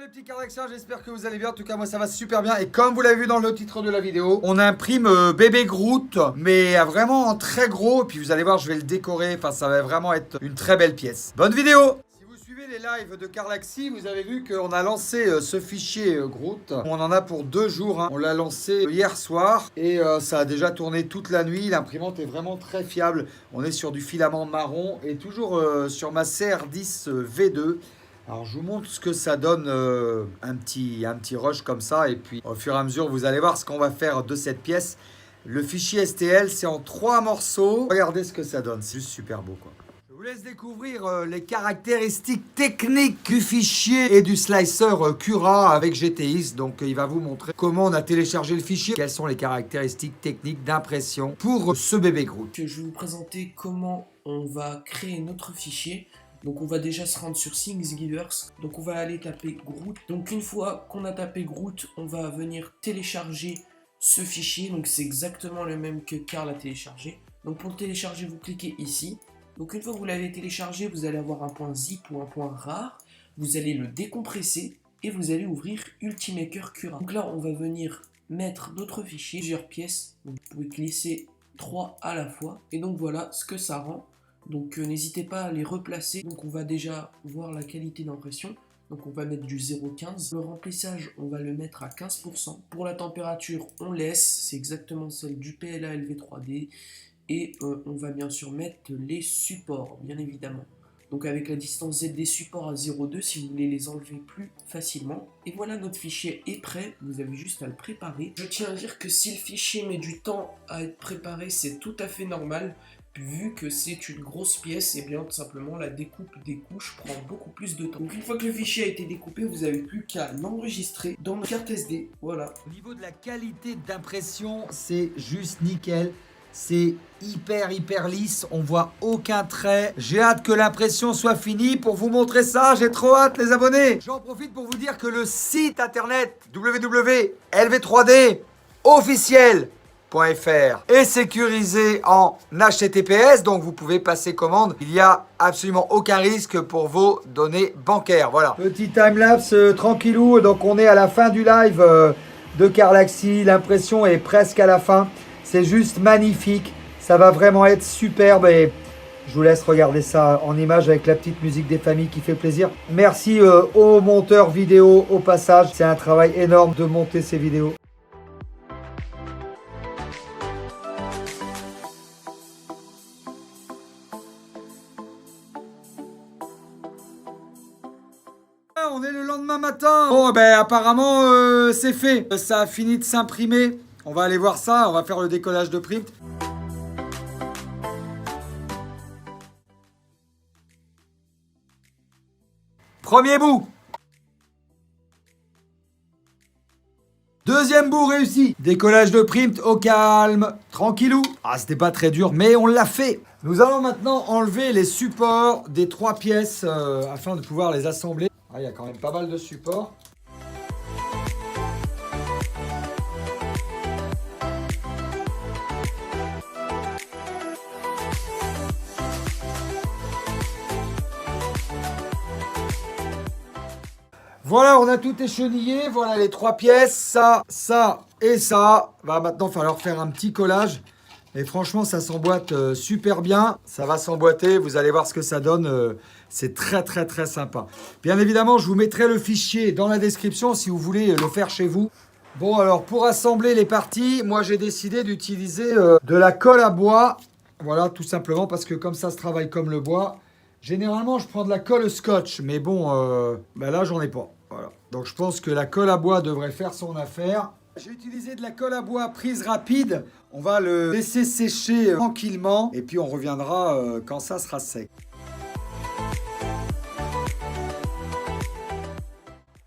les petits Cardaxiens, j'espère que vous allez bien. En tout cas, moi ça va super bien. Et comme vous l'avez vu dans le titre de la vidéo, on imprime bébé Groot, mais vraiment en très gros. Et puis vous allez voir, je vais le décorer. Enfin, ça va vraiment être une très belle pièce. Bonne vidéo! Si vous suivez les lives de Cardaxi, vous avez vu qu'on a lancé ce fichier Groot. On en a pour 2 jours. Hein. On l'a lancé hier soir et ça a déjà tourné toute la nuit. L'imprimante est vraiment très fiable. On est sur du filament marron et toujours sur ma CR10 V2. Alors je vous montre ce que ça donne, un petit rush comme ça, et puis au fur et à mesure vous allez voir ce qu'on va faire de cette pièce. Le fichier STL c'est en 3 morceaux, regardez ce que ça donne, c'est juste super beau quoi. Je vous laisse découvrir les caractéristiques techniques du fichier et du slicer Cura avec GTX. Donc il va vous montrer comment on a téléchargé le fichier, quelles sont les caractéristiques techniques d'impression pour ce bébé Groot. Je vais vous présenter comment on va créer notre fichier. Donc on va déjà se rendre sur Thingiverse, donc on va aller taper Groot. Donc une fois qu'on a tapé Groot, on va venir télécharger ce fichier. Donc c'est exactement le même que Carl a téléchargé. Donc pour le télécharger, vous cliquez ici. Donc une fois que vous l'avez téléchargé, vous allez avoir un point zip ou un point rar. Vous allez le décompresser et vous allez ouvrir Ultimaker Cura. Donc là on va venir mettre notre fichier, plusieurs pièces. Donc vous pouvez glisser 3 à la fois. Et donc voilà ce que ça rend. Donc n'hésitez pas à les replacer. Donc on va déjà voir la qualité d'impression. Donc on va mettre du 0,15. Le remplissage, on va le mettre à 15%. Pour la température, on laisse. C'est exactement celle du PLA LV3D. Et on va bien sûr mettre les supports, bien évidemment. Donc avec la distance Z des supports à 0,2 si vous voulez les enlever plus facilement. Et voilà, notre fichier est prêt. Vous avez juste à le préparer. Je tiens à dire que si le fichier met du temps à être préparé, c'est tout à fait normal. Vu que c'est une grosse pièce, et bien tout simplement la découpe des couches prend beaucoup plus de temps. Donc une fois que le fichier a été découpé, vous n'avez plus qu'à l'enregistrer dans la carte SD. Voilà. Au niveau de la qualité d'impression, c'est juste nickel. C'est hyper lisse, on voit aucun trait. J'ai hâte que l'impression soit finie pour vous montrer ça, j'ai trop hâte les abonnés. J'en profite pour vous dire que le site internet www.lv3d officiel est sécurisé en HTTPS, donc vous pouvez passer commande. Il n'y a absolument aucun risque pour vos données bancaires. Voilà. Petit timelapse tranquillou, donc on est à la fin du live de Cardaxi. L'impression est presque à la fin. C'est juste magnifique. Ça va vraiment être superbe et je vous laisse regarder ça en image avec la petite musique des familles qui fait plaisir. Merci aux monteurs vidéo au passage. C'est un travail énorme de monter ces vidéos. On est le lendemain matin. Bon, ben apparemment, c'est fait. Ça a fini de s'imprimer. On va aller voir ça. On va faire le décollage de print. Premier bout. Deuxième bout réussi. Décollage de print au calme. Tranquillou. Ah, c'était pas très dur, mais on l'a fait. Nous allons maintenant enlever les supports des 3 pièces afin de pouvoir les assembler. Ah, il y a quand même pas mal de supports. Voilà, on a tout échenillé. Voilà les 3 pièces. Ça et ça. Va maintenant falloir faire un petit collage. Et franchement, ça s'emboîte super bien. Ça va s'emboîter. Vous allez voir ce que ça donne. C'est très sympa. Bien évidemment, je vous mettrai le fichier dans la description si vous voulez le faire chez vous. Bon, alors pour assembler les parties, moi j'ai décidé d'utiliser de la colle à bois. Voilà, tout simplement parce que comme ça se travaille comme le bois. Généralement, je prends de la colle scotch. Mais bon, ben là, j'en ai pas. Voilà. Donc je pense que la colle à bois devrait faire son affaire. J'ai utilisé de la colle à bois prise rapide. On va le laisser sécher tranquillement. Et puis on reviendra quand ça sera sec.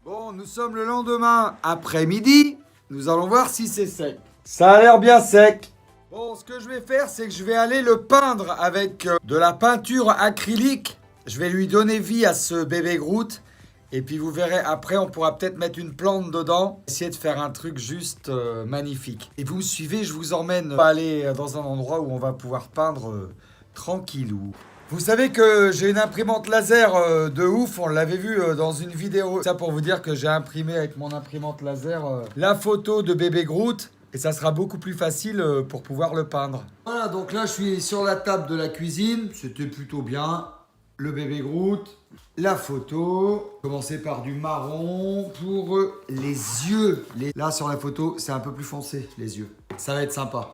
Bon, nous sommes le lendemain après-midi. Nous allons voir si c'est sec. Ça a l'air bien sec. Bon, ce que je vais faire, c'est que je vais aller le peindre avec de la peinture acrylique. Je vais lui donner vie à ce bébé Groot. Et puis vous verrez, après, on pourra peut-être mettre une plante dedans. Essayer de faire un truc juste magnifique. Et vous me suivez, je vous emmène aller dans un endroit où on va pouvoir peindre tranquillou. Vous savez que j'ai une imprimante laser de ouf, on l'avait vu dans une vidéo. Ça pour vous dire que j'ai imprimé avec mon imprimante laser la photo de bébé Groot. Et ça sera beaucoup plus facile pour pouvoir le peindre. Voilà, donc là je suis sur la table de la cuisine. C'était plutôt bien. Le bébé Groot, la photo. Commencer par du marron pour les yeux. Là sur la photo, c'est un peu plus foncé, les yeux. Ça va être sympa.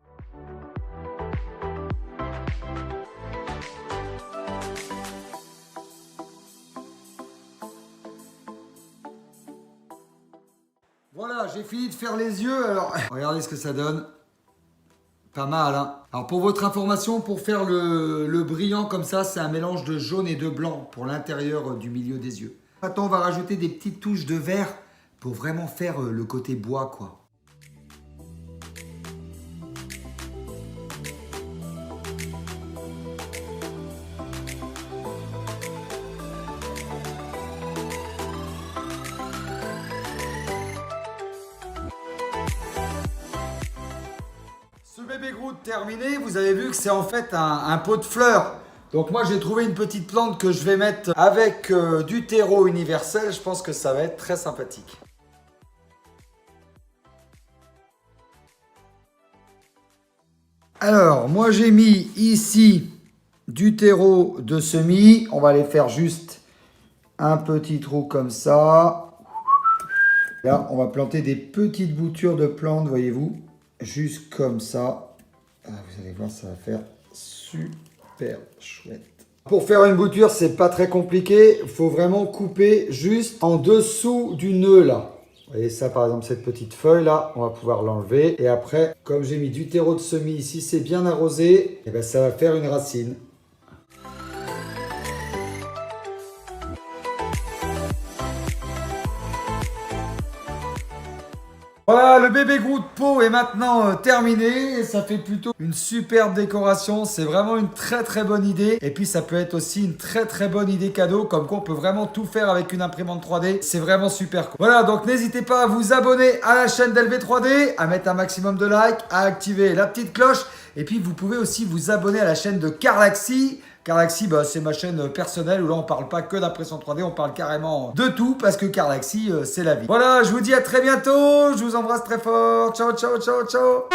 Voilà, j'ai fini de faire les yeux, alors regardez ce que ça donne. Pas mal, hein. Alors pour votre information, pour faire le brillant comme ça, c'est un mélange de jaune et de blanc pour l'intérieur du milieu des yeux. Maintenant, on va rajouter des petites touches de vert pour vraiment faire le côté bois, quoi. Ce bébé Groot terminé, vous avez vu que c'est en fait un pot de fleurs. Donc moi j'ai trouvé une petite plante que je vais mettre avec du terreau universel. Je pense que ça va être très sympathique. Alors moi j'ai mis ici du terreau de semis. On va les faire juste un petit trou comme ça. Là on va planter des petites boutures de plantes, voyez-vous. Juste comme ça. Ah, vous allez voir, ça va faire super chouette. Pour faire une bouture, c'est pas très compliqué. Il faut vraiment couper juste en dessous du nœud là. Vous voyez ça, par exemple, cette petite feuille là, on va pouvoir l'enlever. Et après, comme j'ai mis du terreau de semis ici, c'est bien arrosé, et ben ça va faire une racine. Voilà, le bébé Groot pot est maintenant terminé et ça fait plutôt une superbe décoration. C'est vraiment une très très bonne idée. Et puis ça peut être aussi une très très bonne idée cadeau. Comme quoi on peut vraiment tout faire avec une imprimante 3D. C'est vraiment super cool. Voilà, donc n'hésitez pas à vous abonner à la chaîne d'LV3D, à mettre un maximum de likes, à activer la petite cloche. Et puis vous pouvez aussi vous abonner à la chaîne de Carlaxy. Carlaxy, bah, c'est ma chaîne personnelle où là on parle pas que d'impression 3D, on parle carrément de tout parce que Carlaxy, c'est la vie. Voilà, je vous dis à très bientôt, je vous embrasse très fort, ciao ciao ciao ciao.